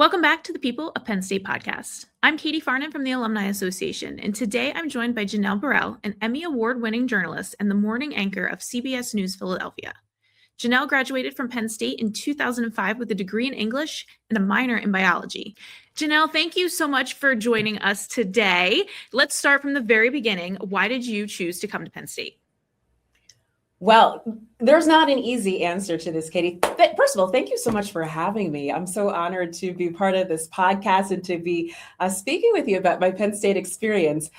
Welcome back to the People of Penn State podcast. I'm Katie Farnan from the Alumni Association, and today I'm joined by Janelle Burrell, an Emmy Award-winning journalist and the morning anchor of CBS News Philadelphia. Janelle graduated from Penn State in 2005 with a degree in English and a minor in biology. Janelle, thank you so much for joining us today. Let's start from the very beginning. Why did you choose to come to Penn State? Well, there's not an easy answer to this, Katie. First of all, thank you so much for having me. I'm so honored to be part of this podcast and to be speaking with you about my Penn State experience.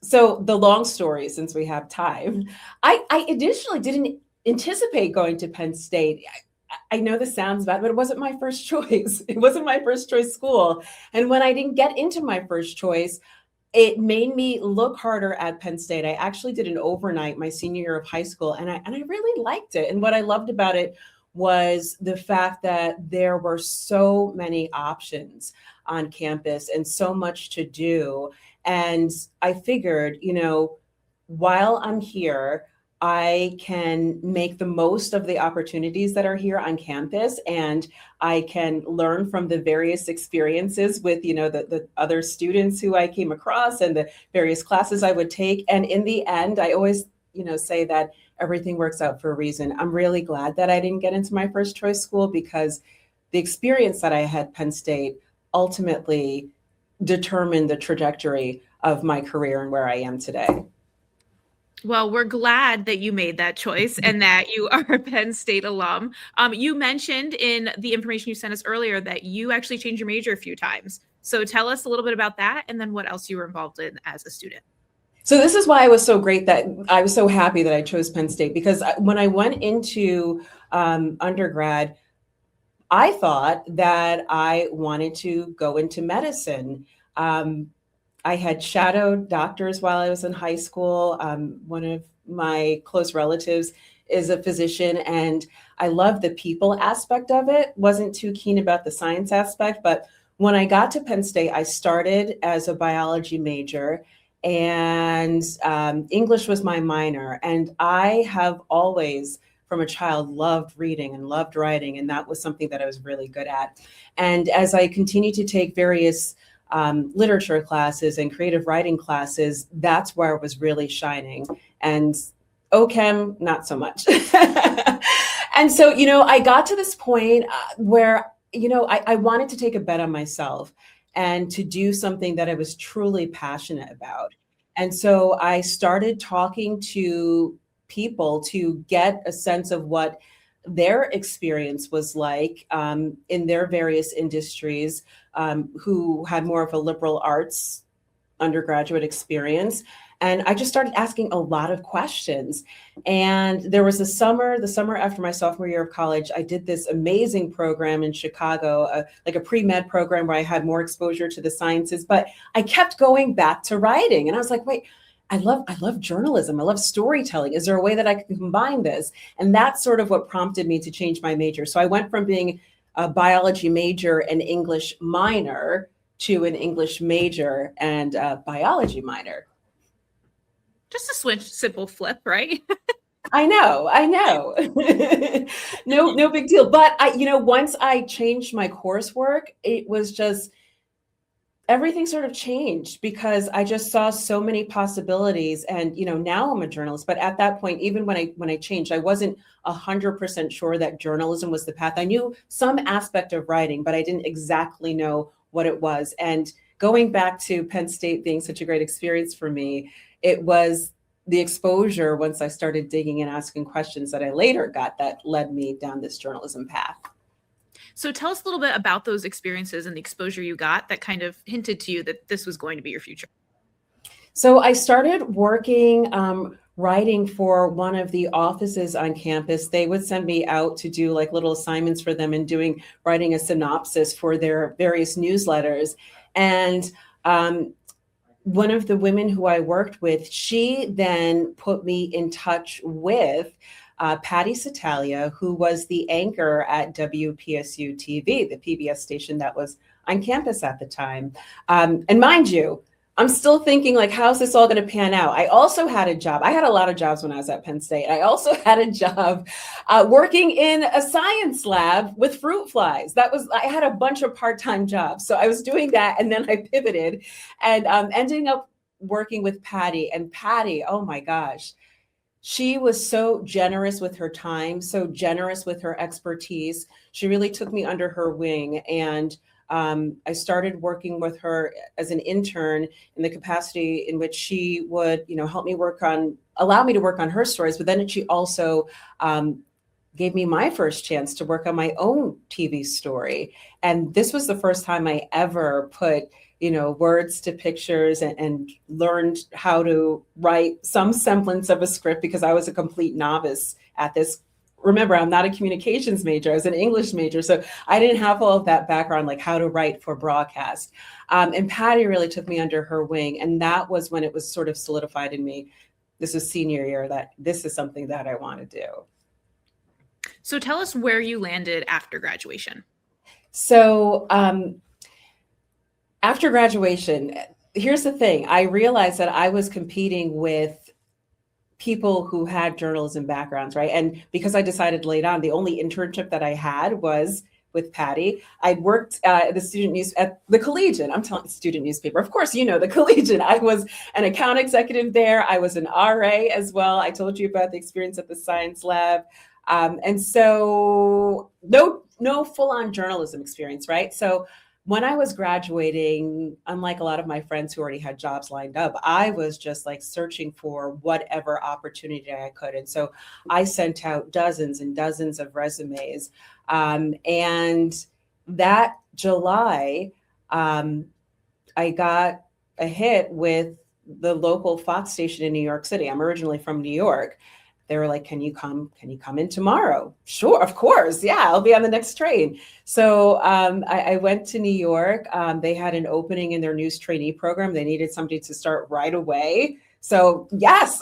So the long story, since we have time, I initially didn't anticipate going to Penn State. I know this sounds bad, but it wasn't my first choice. It wasn't my first choice school. And when I didn't get into my first choice, it made me look harder at Penn State. I actually did an overnight my senior year of high school, and I really liked it. And what I loved about it was the fact that there were so many options on campus and so much to do. And I figured, while I'm here, I can make the most of the opportunities that are here on campus, and I can learn from the various experiences with, the other students who I came across and the various classes I would take. And in the end, I always, say that everything works out for a reason. I'm really glad that I didn't get into my first choice school, because the experience that I had at Penn State ultimately determined the trajectory of my career and where I am today. Well, we're glad that you made that choice and that you are a Penn State alum. You mentioned in the information you sent us earlier that you actually changed your major a few times. So tell us a little bit about that, and then what else you were involved in as a student. So this is why I was so happy that I chose Penn State, because when I went into undergrad, I thought that I wanted to go into medicine. I had shadowed doctors while I was in high school. One of my close relatives is a physician, and I loved the people aspect of it. Wasn't too keen about the science aspect, but when I got to Penn State, I started as a biology major, and English was my minor. And I have always, from a child, loved reading and loved writing, and that was something that I was really good at. And as I continued to take various literature classes and creative writing classes, that's where I was really shining. And OChem, not so much. And so, I got to this point where, I wanted to take a bet on myself and to do something that I was truly passionate about. And so I started talking to people to get a sense of what their experience was like in their various industries, who had more of a liberal arts undergraduate experience. And I just started asking a lot of questions. And there was the summer after my sophomore year of college, I did this amazing program in Chicago, like a pre-med program where I had more exposure to the sciences, but I kept going back to writing. And I was like, wait, I love journalism. I love storytelling. Is there a way that I can combine this? And that's sort of what prompted me to change my major. So I went from being a biology major and English minor to an English major and a biology minor. Just a switch, simple flip, right? I know. No big deal. But once I changed my coursework, it was just, everything sort of changed, because I just saw so many possibilities. And, now I'm a journalist, but at that point, even when I changed, I wasn't 100% sure that journalism was the path. I knew some aspect of writing, but I didn't exactly know what it was. And going back to Penn State being such a great experience for me, it was the exposure once I started digging and asking questions that I later got that led me down this journalism path. So tell us a little bit about those experiences and the exposure you got that kind of hinted to you that this was going to be your future. So I started working, writing for one of the offices on campus. They would send me out to do like little assignments for them and writing a synopsis for their various newsletters. And one of the women who I worked with, she then put me in touch with Patty Satalia, who was the anchor at WPSU TV, the PBS station that was on campus at the time. And mind you, I'm still thinking, like, how's this all going to pan out? I also had a job. I had a lot of jobs when I was at Penn State. I also had a job working in a science lab with fruit flies. I had a bunch of part-time jobs. So I was doing that, and then I pivoted and ending up working with Patty. And Patty, oh my gosh, she was so generous with her time, so generous with her expertise. She really took me under her wing. And I started working with her as an intern in the capacity in which she would, help me allow me to work on her stories. But then she also gave me my first chance to work on my own TV story. And this was the first time I ever put words to pictures and learned how to write some semblance of a script, because I was a complete novice at this. Remember, I'm not a communications major. I was an English major. So I didn't have all of that background, like how to write for broadcast. And Patty really took me under her wing. And that was when it was sort of solidified in me. This was senior year, that this is something that I want to do. So tell us where you landed after graduation. So after graduation, here's the thing. I realized that I was competing with people who had journalism backgrounds, right? And because I decided late on, the only internship that I had was with Patty. I'd worked at the Collegian. I'm telling student newspaper. Of course, the Collegian. I was an account executive there. I was an RA as well. I told you about the experience at the science lab. And so no full-on journalism experience, right? So when I was graduating, unlike a lot of my friends who already had jobs lined up, I was just like searching for whatever opportunity I could. And so I sent out dozens and dozens of resumes. And that July, I got a hit with the local Fox station in New York City. I'm originally from New York. They were like, can you come in tomorrow? Sure, of course. Yeah, I'll be on the next train. So I went to New York. They had an opening in their news trainee program. They needed somebody to start right away. So yes,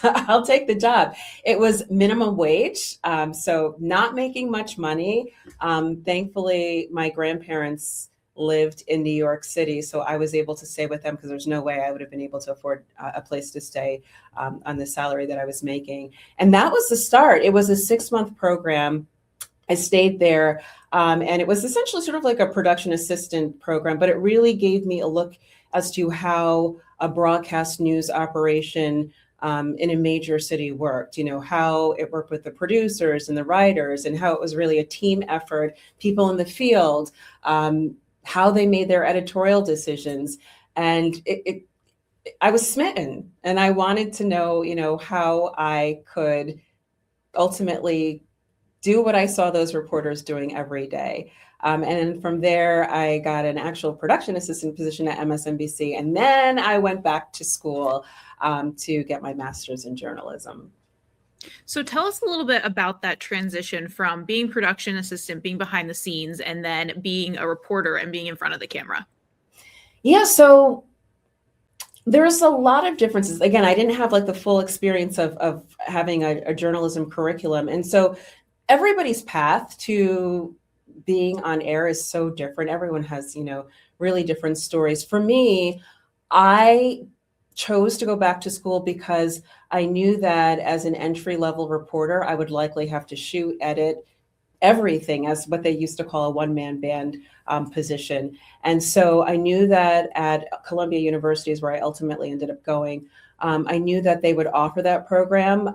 I'll take the job. It was minimum wage, so not making much money. Thankfully, my grandparents lived in New York City, so I was able to stay with them because there's no way I would have been able to afford a place to stay on the salary that I was making. And that was the start. It was a 6-month program. I stayed there, and it was essentially sort of like a production assistant program, but it really gave me a look as to how a broadcast news operation in a major city worked, how it worked with the producers and the writers, and how it was really a team effort, people in the field, how they made their editorial decisions. And I was smitten, and I wanted to know, how I could ultimately do what I saw those reporters doing every day. And from there, I got an actual production assistant position at MSNBC. And then I went back to school to get my master's in journalism. So tell us a little bit about that transition from being production assistant, being behind the scenes, and then being a reporter and being in front of the camera. Yeah, so there's a lot of differences. Again, I didn't have like the full experience of having a journalism curriculum. And so everybody's path to being on air is so different. Everyone has, really different stories. For me, I chose to go back to school because I knew that as an entry-level reporter, I would likely have to shoot, edit, everything, as what they used to call a one-man band position. And so I knew that at Columbia University is where I ultimately ended up going. I knew that they would offer that program,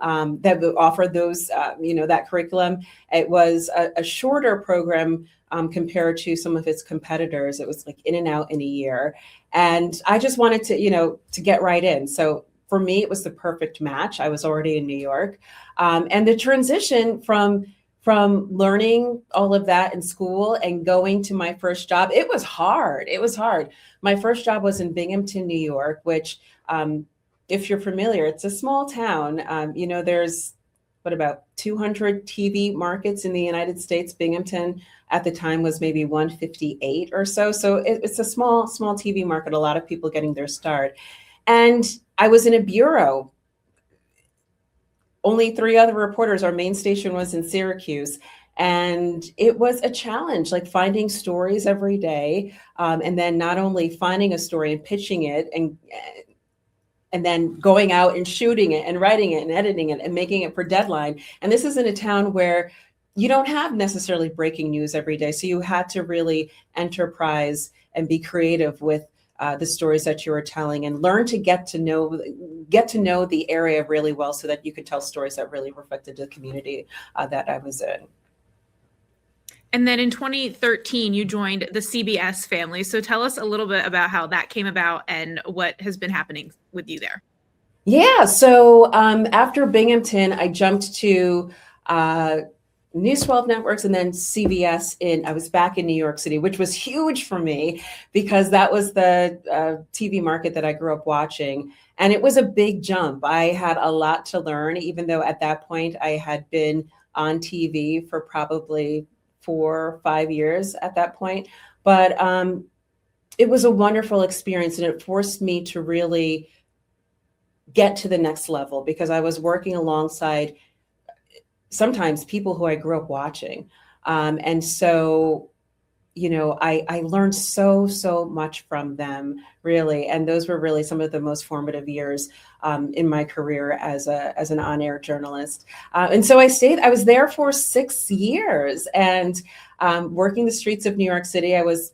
that would offer those, that curriculum. It was a shorter program compared to some of its competitors. It was like in and out in a year. And I just wanted to get right in. So for me, it was the perfect match. I was already in New York. And the transition from learning all of that in school and going to my first job, it was hard. It was hard. My first job was in Binghamton, New York, which, if you're familiar, it's a small town. There's about 200 TV markets in the United States. Binghamton at the time was maybe 158 or so. So it's a small TV market, a lot of people getting their start. And I was in a bureau. Only 3 other reporters. Our main station was in Syracuse. And it was a challenge, like finding stories every day. And then not only finding a story and pitching it and then going out and shooting it and writing it and editing it and making it for deadline. And this is in a town where you don't have necessarily breaking news every day. So you had to really enterprise and be creative with the stories that you were telling, and learn to get to know the area really well, so that you could tell stories that really reflected the community that I was in. And then in 2013, you joined the CBS family. So tell us a little bit about how that came about and what has been happening with you there. Yeah, so after Binghamton, I jumped to News 12 networks and then CBS. I was back in New York City, which was huge for me because that was the TV market that I grew up watching. And it was a big jump. I had a lot to learn, even though at that point I had been on TV for probably 4 or 5 years at that point. But it was a wonderful experience, and it forced me to really get to the next level, because I was working alongside sometimes people who I grew up watching. And so, I learned so much from them, really. And those were really some of the most formative years in my career as an on-air journalist. And so I was there for 6 years, and working the streets of New York City. I was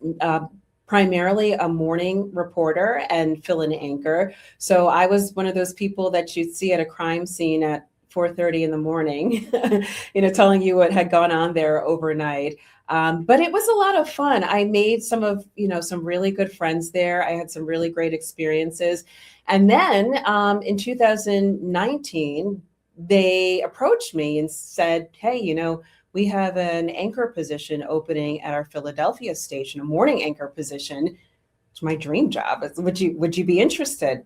primarily a morning reporter and fill-in anchor. So I was one of those people that you'd see at a crime scene at 4:30 in the morning, telling you what had gone on there overnight. But it was a lot of fun. I made some really good friends there. I had some really great experiences. And then in 2019, they approached me and said, hey, we have an anchor position opening at our Philadelphia station, a morning anchor position. It's my dream job. Would you be interested?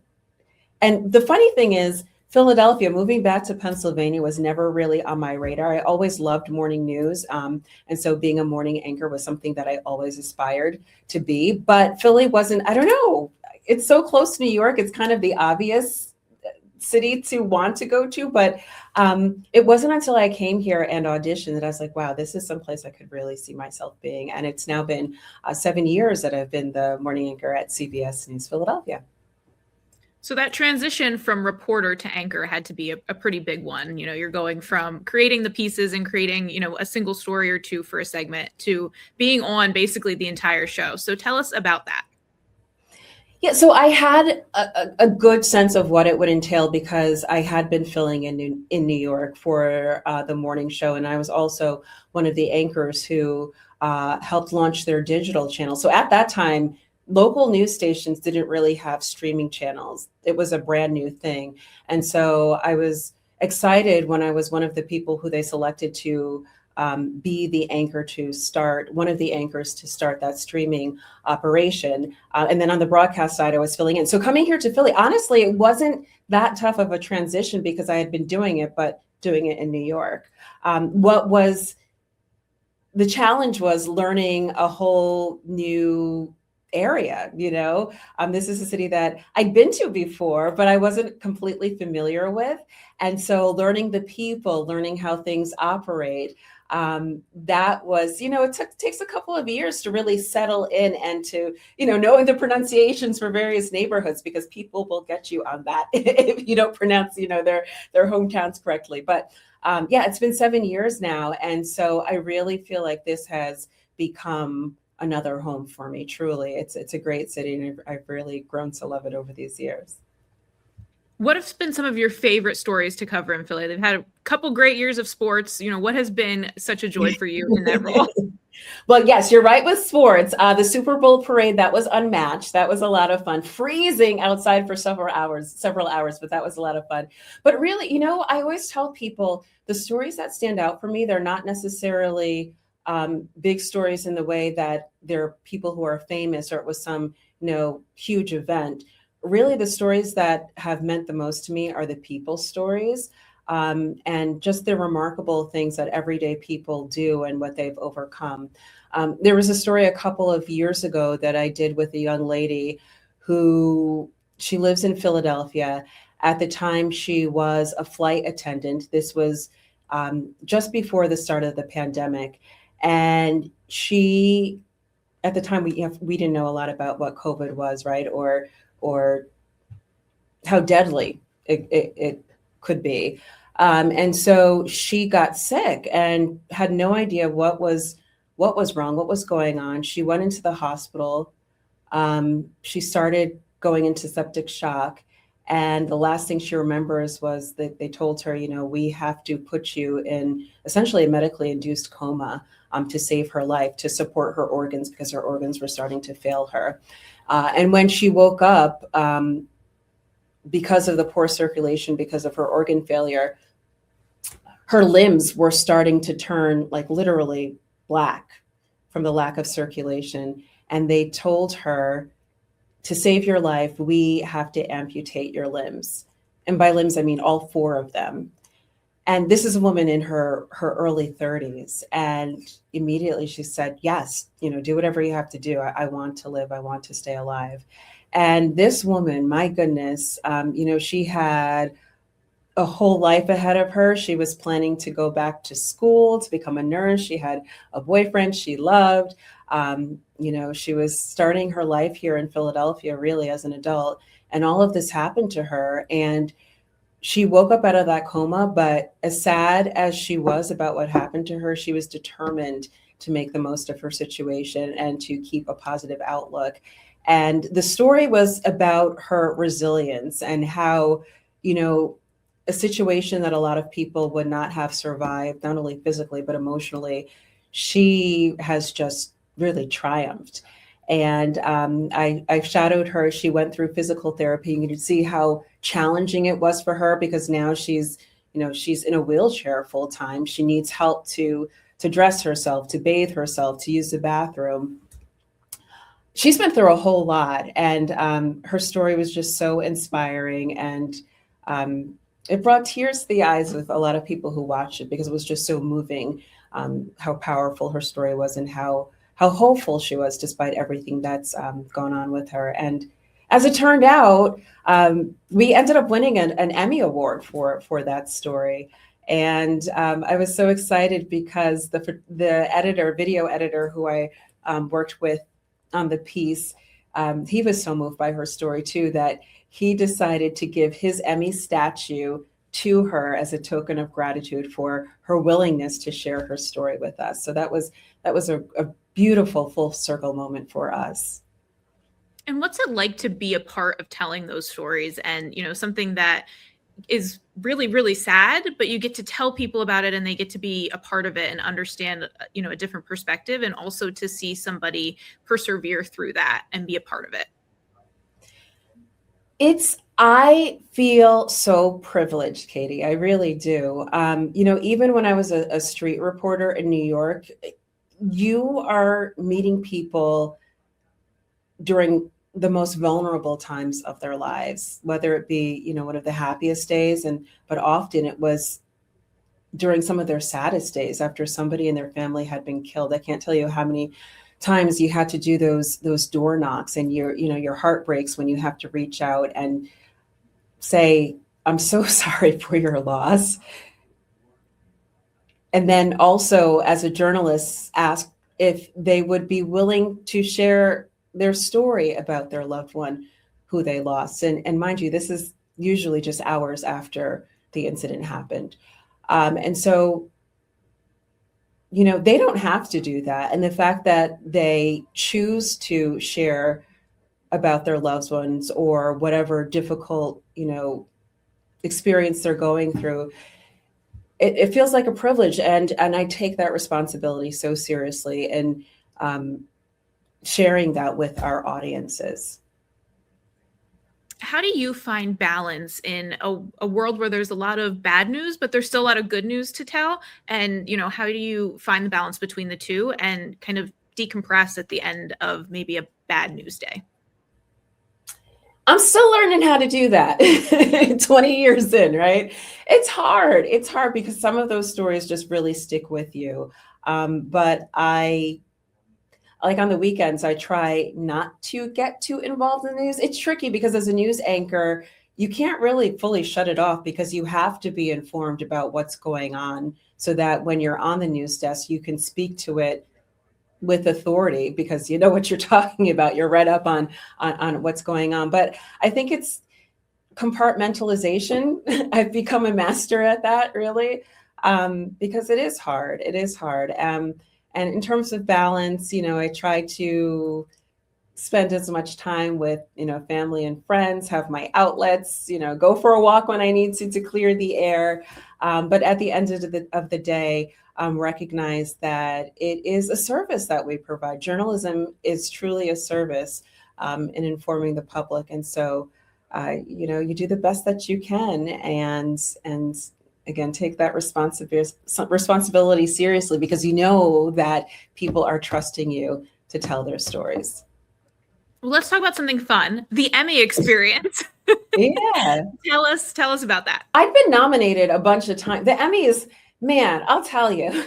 And the funny thing is, Philadelphia, moving back to Pennsylvania, was never really on my radar. I always loved morning news. And so being a morning anchor was something that I always aspired to be. But Philly wasn't, I don't know, it's so close to New York. It's kind of the obvious city to want to go to. But it wasn't until I came here and auditioned that I was like, wow, this is someplace I could really see myself being. And it's now been 7 years that I've been the morning anchor at CBS News Philadelphia. So that transition from reporter to anchor had to be a pretty big one. You're going from creating the pieces and creating, a single story or two for a segment to being on basically the entire show. So tell us about that. Yeah, so I had a good sense of what it would entail, because I had been filling in New York for the morning show. And I was also one of the anchors who helped launch their digital channel. So at that time, local news stations didn't really have streaming channels. It was a brand new thing. And so I was excited when I was one of the people who they selected to be one of the anchors to start that streaming operation. And then on the broadcast side, I was filling in. So coming here to Philly, honestly, it wasn't that tough of a transition, because I had been doing it, but doing it in New York. What was the challenge was learning a whole new area. This is a city that I'd been to before, but I wasn't completely familiar with. And so learning the people, learning how things operate, that was, it takes a couple of years to really settle in and to, knowing the pronunciations for various neighborhoods, because people will get you on that if you don't pronounce, their hometowns correctly. But it's been 7 years now. And so I really feel like this has become another home for me. Truly, it's a great city, and I've really grown to love it over these years. What have been some of your favorite stories to cover in Philly? They've had a couple great years of sports. What has been such a joy for you in that role? Well, yes, you're right with sports. The Super Bowl parade, that was unmatched. That was a lot of fun. Freezing outside for several hours, but that was a lot of fun. But really, I always tell people the stories that stand out for me, they're not necessarily big stories in the way that they're people who are famous or it was some, huge event. Really, the stories that have meant the most to me are the people stories, and just the remarkable things that everyday people do and what they've overcome. There was a story a couple of years ago that I did with a young lady she lives in Philadelphia. At the time, she was a flight attendant. This was just before the start of the pandemic. And she, at the time, we didn't know a lot about what COVID was, right? Or how deadly it could be. And so she got sick and had no idea what was wrong, what was going on. She went into the hospital. She started going into septic shock. And the last thing she remembers was that they told her, we have to put you in essentially a medically induced coma to save her life, to support her organs, because her organs were starting to fail her. And when she woke up, because of the poor circulation, because of her organ failure, her limbs were starting to turn like literally black from the lack of circulation. And they told her, to save your life, we have to amputate your limbs. And by limbs, I mean all 4 of them. And this is a woman in her early 30s. And immediately she said, yes, do whatever you have to do. I want to live. I want to stay alive. And this woman, my goodness, she had a whole life ahead of her. She was planning to go back to school to become a nurse. She had a boyfriend she loved. She was starting her life here in Philadelphia, really, as an adult. And all of this happened to her. And she woke up out of that coma. But as sad as she was about what happened to her, she was determined to make the most of her situation and to keep a positive outlook. And the story was about her resilience and how, a situation that a lot of people would not have survived, not only physically, but emotionally, she has just really triumphed. And I shadowed her. She went through physical therapy. You could see how challenging it was for her, because now she's in a wheelchair full time. She needs help to dress herself, to bathe herself, to use the bathroom. She's been through a whole lot, and her story was just so inspiring. And it brought tears to the eyes of a lot of people who watched it, because it was just so moving, how powerful her story was and how hopeful she was despite everything that's gone on with her. And as it turned out, we ended up winning an Emmy Award for that story. And I was so excited because the video editor who I worked with on the piece, he was so moved by her story too, that he decided to give his Emmy statue to her as a token of gratitude for her willingness to share her story with us. So that was a beautiful full circle moment for us. And what's it like to be a part of telling those stories, and something that is really, really sad, but you get to tell people about it and they get to be a part of it and understand, a different perspective, and also to see somebody persevere through that and be a part of it? I feel so privileged, Katie. I really do. Even when I was a street reporter in New York, you are meeting people during the most vulnerable times of their lives, whether it be, one of the happiest days, but often it was during some of their saddest days after somebody in their family had been killed. I can't tell you how many times you had to do those door knocks, and your heart breaks when you have to reach out and say, I'm so sorry for your loss. And then also, as a journalist, ask if they would be willing to share their story about their loved one who they lost. And mind you, this is usually just hours after the incident happened. And so, they don't have to do that. And the fact that they choose to share about their loved ones or whatever difficult, experience they're going through, it feels like a privilege. And I take that responsibility so seriously, and sharing that with our audiences. How do you find balance in a world where there's a lot of bad news, but there's still a lot of good news to tell? And, how do you find the balance between the two and kind of decompress at the end of maybe a bad news day? I'm still learning how to do that 20 years in, right? It's hard. It's hard because some of those stories just really stick with you. But like on the weekends, I try not to get too involved in the news. It's tricky because as a news anchor, you can't really fully shut it off because you have to be informed about what's going on so that when you're on the news desk, you can speak to it with authority because you know what you're talking about. You're read up on what's going on. But I think it's compartmentalization. I've become a master at that, really, because it is hard. It is hard. And in terms of balance, I try to spend as much time with, family and friends, have my outlets, go for a walk when I need to clear the air. But at the end of the day, recognize that it is a service that we provide. Journalism is truly a service in informing the public. And so, you do the best that you can, and again, take that responsibility seriously because you know that people are trusting you to tell their stories. Well, let's talk about something fun, the Emmy experience. Yeah. Tell us about that. I've been nominated a bunch of times. The Emmys, man, I'll tell you,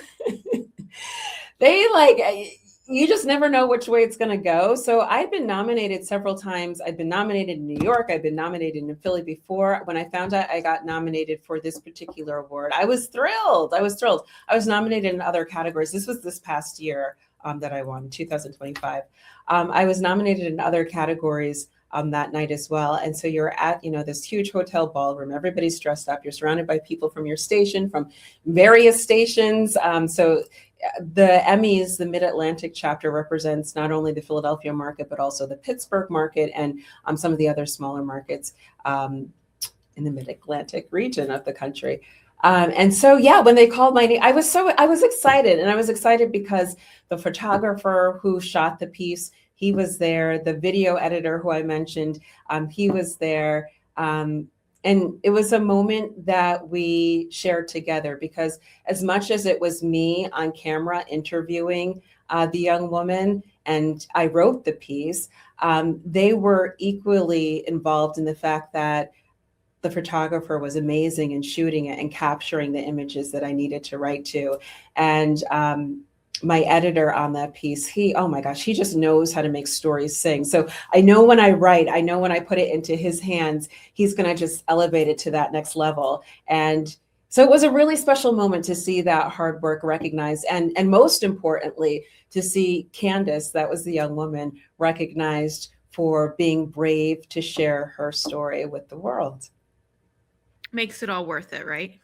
you just never know which way it's going to go. So I've been nominated several times. I've been nominated in New York. I've been nominated in Philly before. When I found out I got nominated for this particular award, I was thrilled. I was nominated in other categories. This was this past year that I won, 2025. I was nominated in other categories that night as well. And so you're at, this huge hotel ballroom, everybody's dressed up. You're surrounded by people from your station, from various stations. So the Emmys, the Mid-Atlantic chapter represents not only the Philadelphia market, but also the Pittsburgh market and some of the other smaller markets in the Mid-Atlantic region of the country. And so, when they called my name, I was excited. And I was excited because the photographer who shot the piece, he was there. The video editor who I mentioned, he was there. And it was a moment that we shared together because as much as it was me on camera interviewing the young woman and I wrote the piece, they were equally involved in the fact that the photographer was amazing in shooting it and capturing the images that I needed to write to. And my editor on that piece, he just knows how to make stories sing. So I know when I write, I know when I put it into his hands, he's going to just elevate it to that next level. And so it was a really special moment to see that hard work recognized. And most importantly, to see Candace, that was the young woman, recognized for being brave to share her story with the world. Makes it all worth it, right?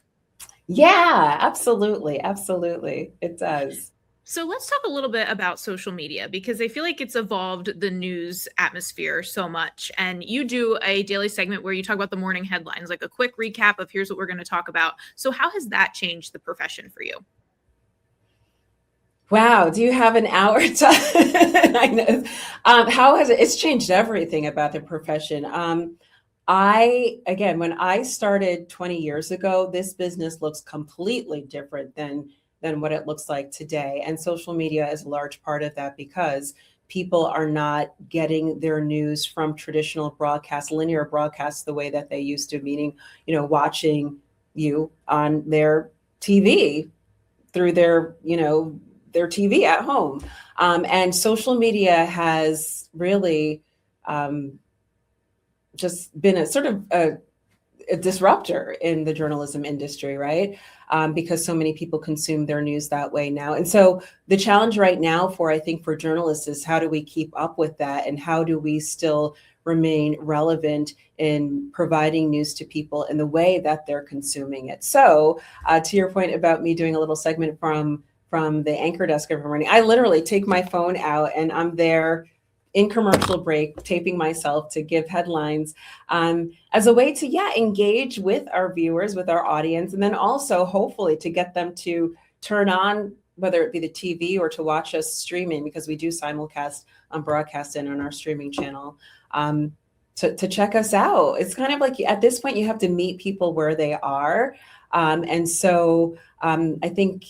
Yeah, absolutely. Absolutely. It does. So let's talk a little bit about social media because I feel like it's evolved the news atmosphere so much. And you do a daily segment where you talk about the morning headlines, like a quick recap of here's what we're going to talk about. So how has that changed the profession for you? Wow. Do you have an hour to I know. How has it's changed everything about the profession? When I started 20 years ago, this business looks completely different than what it looks like today. And social media is a large part of that because people are not getting their news from traditional broadcast, linear broadcasts, the way that they used to, meaning, watching you on their TV through their TV at home. And social media has really just been a sort of a disruptor in the journalism industry, right? Because so many people consume their news that way now. And so the challenge right now for journalists is how do we keep up with that? And how do we still remain relevant in providing news to people in the way that they're consuming it? So to your point about me doing a little segment from the anchor desk every morning, I literally take my phone out and I'm there in commercial break, taping myself to give headlines as a way to, engage with our viewers, with our audience, and then also hopefully to get them to turn on, whether it be the TV or to watch us streaming, because we do simulcast on broadcast and on our streaming channel, to check us out. It's kind of like at this point, you have to meet people where they are. And so I think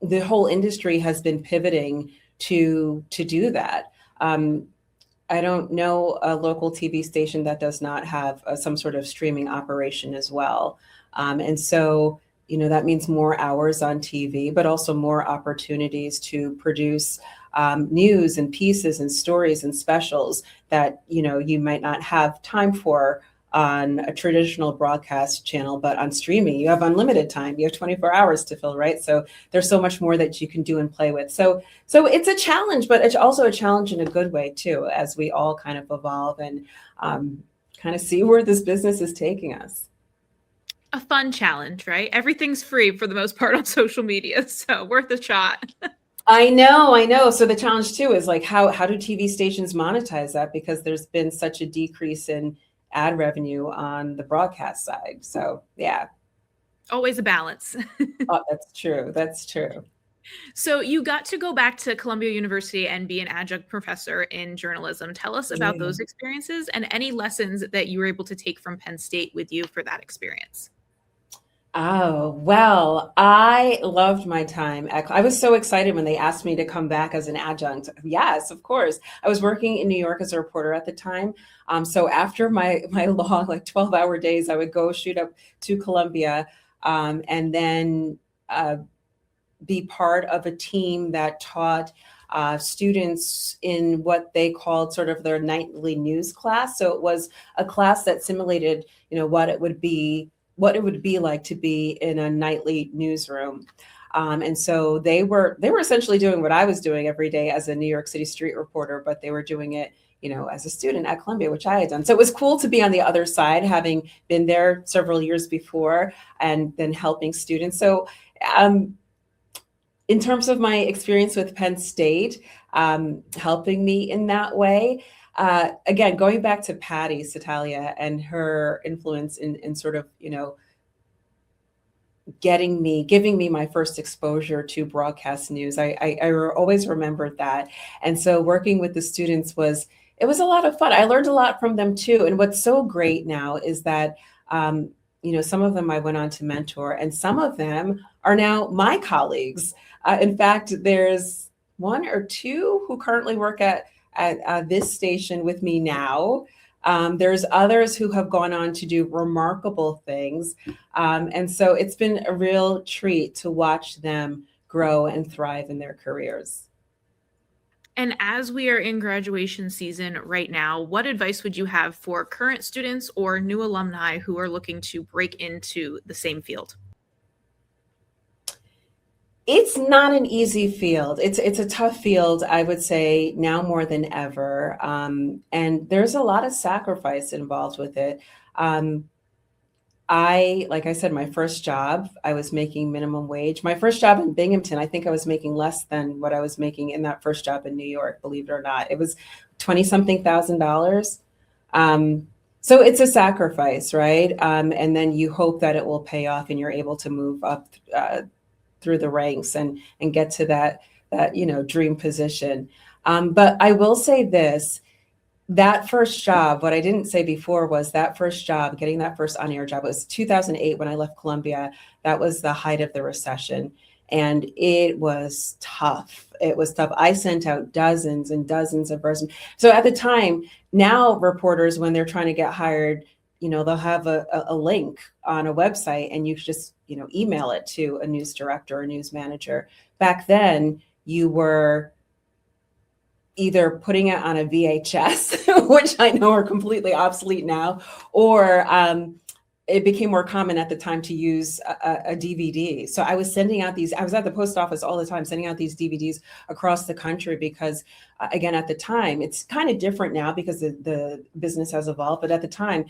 the whole industry has been pivoting to do that. I don't know a local TV station that does not have some sort of streaming operation as well. And so, that means more hours on TV, but also more opportunities to produce news and pieces and stories and specials that, you might not have time for on a traditional broadcast channel, but on streaming, you have unlimited time. You have 24 hours to fill, right? So there's so much more that you can do and play with. So it's a challenge, but it's also a challenge in a good way too, as we all kind of evolve and kind of see where this business is taking us. A fun challenge, right? Everything's free for the most part on social media, so worth a shot. I know. So the challenge too is like, how do TV stations monetize that? Because there's been such a decrease in ad revenue on the broadcast side. So yeah. Always a balance. Oh, that's true. That's true. So you got to go back to Columbia University and be an adjunct professor in journalism. Tell us about those experiences and any lessons that you were able to take from Penn State with you for that experience. Oh, well, I loved my time. I was so excited when they asked me to come back as an adjunct. Yes, of course. I was working in New York as a reporter at the time. So after my long, like 12-hour days, I would go shoot up to Columbia and then be part of a team that taught students in what they called sort of their nightly news class. So it was a class that simulated, what it would be like to be in a nightly newsroom. And so they were essentially doing what I was doing every day as a New York City street reporter, but they were doing it, as a student at Columbia, which I had done. So it was cool to be on the other side, having been there several years before and then helping students. So in terms of my experience with Penn State, helping me in that way, again, going back to Patty Satalia and her influence in sort of, giving me my first exposure to broadcast news. I always remembered that. And so working with the students was a lot of fun. I learned a lot from them too. And what's so great now is that, some of them I went on to mentor, and some of them are now my colleagues. In fact, there's one or two who currently work at this station with me now. There's others who have gone on to do remarkable things. And so it's been a real treat to watch them grow and thrive in their careers. And as we are in graduation season right now, what advice would you have for current students or new alumni who are looking to break into the same field? It's not an easy field. It's a tough field, I would say, now more than ever. And there's a lot of sacrifice involved with it. Like I said, my first job, I was making minimum wage. My first job in Binghamton, I think I was making less than what I was making in that first job in New York, believe it or not. It was 20-something thousand dollars. So it's a sacrifice, right? And then you hope that it will pay off and you're able to move up through the ranks and get to that dream position. But I will say this, that first job, what I didn't say before was that first job, getting that first on-air job, it was 2008 when I left Columbia. That was the height of the recession. And it was tough. It was tough. I sent out dozens and dozens of resumes. So at the time, now reporters, when they're trying to get hired, they'll have a link on a website and you just, email it to a news director or news manager. Back then, you were either putting it on a VHS, which I know are completely obsolete now, or it became more common at the time to use a DVD. So I was I was at the post office all the time, sending out these DVDs across the country because, again, at the time, it's kind of different now because the business has evolved. But at the time,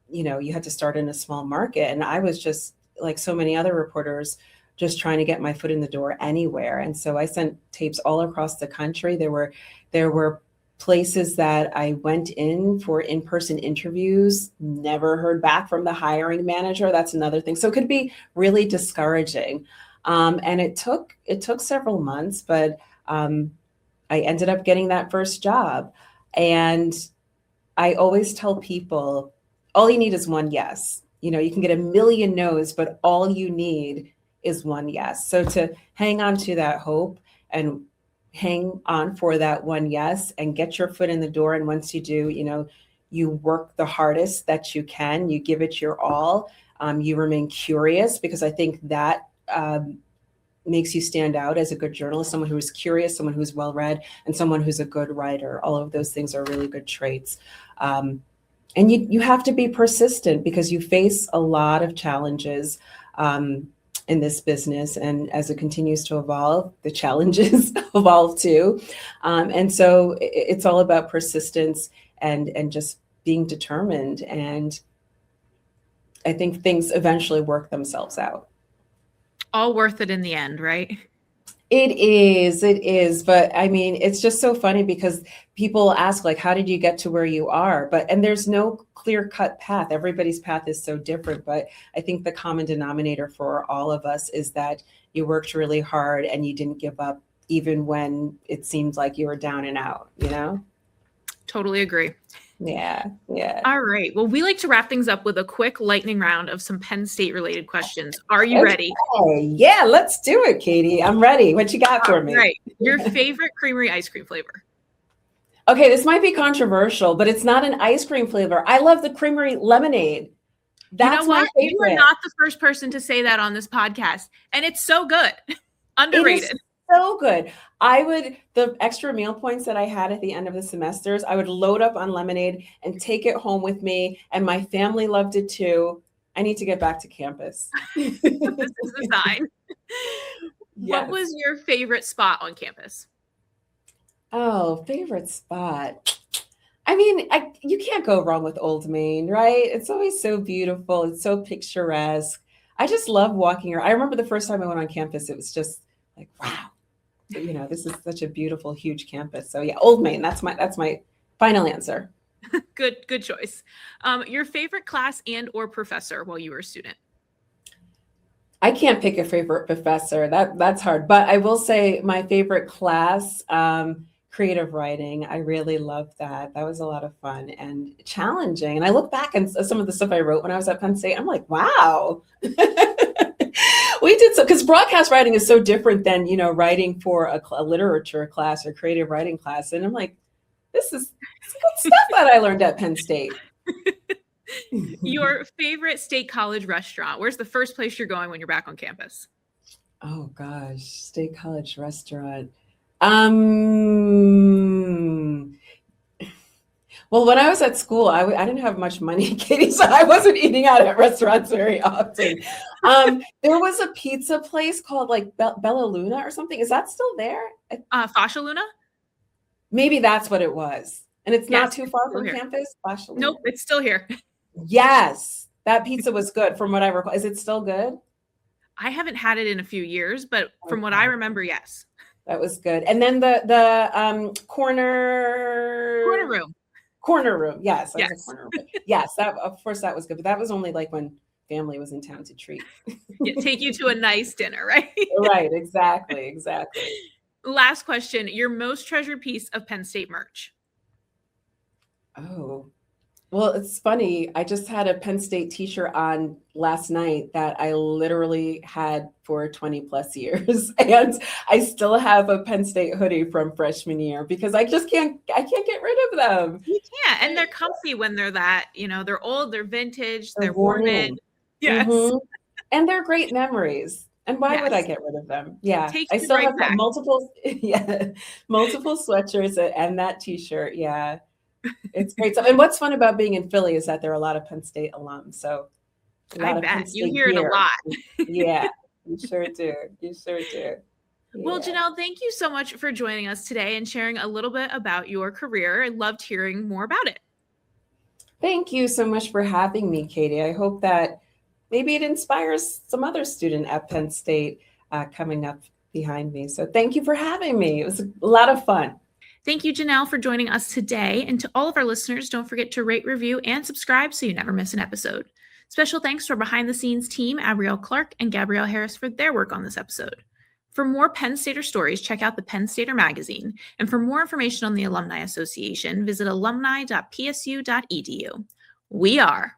you had to start in a small market. And I was just like so many other reporters, just trying to get my foot in the door anywhere. And so I sent tapes all across the country. There were places that I went in for in-person interviews, never heard back from the hiring manager. That's another thing. So it could be really discouraging. And it took several months, but I ended up getting that first job. And I always tell people, all you need is one yes. You can get a million no's, but all you need is one yes. So to hang on to that hope and hang on for that one yes and get your foot in the door. And once you do, you work the hardest that you can, you give it your all. You remain curious, because I think that makes you stand out as a good journalist, someone who is curious, someone who's well-read, and someone who's a good writer. All of those things are really good traits. And you have to be persistent because you face a lot of challenges in this business. And as it continues to evolve, the challenges evolve too. And so it's all about persistence and just being determined. And I think things eventually work themselves out. All worth it in the end, right? It is. But I mean, it's just so funny because people ask, like, how did you get to where you are? And there's no clear cut path. Everybody's path is so different. But I think the common denominator for all of us is that you worked really hard and you didn't give up, even when it seemed like you were down and out, you know? Totally agree. Yeah. All right. Well, we like to wrap things up with a quick lightning round of some Penn State related questions. Are you ready? Yeah, let's do it, Katie. I'm ready. What you got for me? Right. Your favorite creamery ice cream flavor? Okay, this might be controversial, but it's not an ice cream flavor. I love the creamery lemonade. That's my favorite. You are not the first person to say that on this podcast, and it's so good. Underrated. So good. The extra meal points that I had at the end of the semesters, I would load up on lemonade and take it home with me. And my family loved it too. I need to get back to campus. This is the sign. Yes. What was your favorite spot on campus? Oh, favorite spot. I mean, you can't go wrong with Old Main, right? It's always so beautiful. It's so picturesque. I just love walking around. I remember the first time I went on campus, it was just like, wow. You know, this is such a beautiful, huge campus. So yeah, Old Main. That's my final answer. Good choice. Your favorite class and or professor while you were a student? I can't pick a favorite professor. That's hard. But I will say my favorite class, creative writing. I really loved that. That was a lot of fun and challenging. And I look back and some of the stuff I wrote when I was at Penn State, I'm like, wow. We did so, because broadcast writing is so different than, writing for a literature class or creative writing class. And I'm like, this is good stuff that I learned at Penn State. Your favorite state college restaurant? Where's the first place you're going when you're back on campus? Oh gosh, state college restaurant. Well, when I was at school, I didn't have much money, Katie, so I wasn't eating out at restaurants very often. There was a pizza place called like Bella Luna or something. Is that still there? Fascia Luna? Maybe that's what it was. And it's not too far from campus? Fascia Luna. Nope, it's still here. Yes, that pizza was good from what I recall. Is it still good? I haven't had it in a few years, but from what I remember, yes. That was good. And then the corner room. Yes. Yes. Corner room. Yes. That, of course, that was good. But that was only like when family was in town to treat. Take you to a nice dinner, right? Right. Exactly. Last question. Your most treasured piece of Penn State merch? Oh, well, it's funny. I just had a Penn State t-shirt on last night that I literally had for 20 plus years. And I still have a Penn State hoodie from freshman year because I can't get rid of them. You can't. And they're comfy when they're that, they're old, they're vintage, they're worn worn in. Yes. Mm-hmm. And they're great memories. And why would I get rid of them? Yeah. I still have multiple sweatshirts and that t-shirt. Yeah. It's great stuff. And what's fun about being in Philly is that there are a lot of Penn State alums. So I bet you hear it a lot. Yeah, you sure do. Yeah. Well, Janelle, thank you so much for joining us today and sharing a little bit about your career. I loved hearing more about it. Thank you so much for having me, Katie. I hope that maybe it inspires some other student at Penn State coming up behind me. So thank you for having me. It was a lot of fun. Thank you, Janelle, for joining us today. And to all of our listeners, don't forget to rate, review, and subscribe so you never miss an episode. Special thanks to our behind-the-scenes team, Abrielle Clark and Gabrielle Harris, for their work on this episode. For more Penn Stater stories, check out the Penn Stater magazine. And for more information on the Alumni Association, visit alumni.psu.edu. We are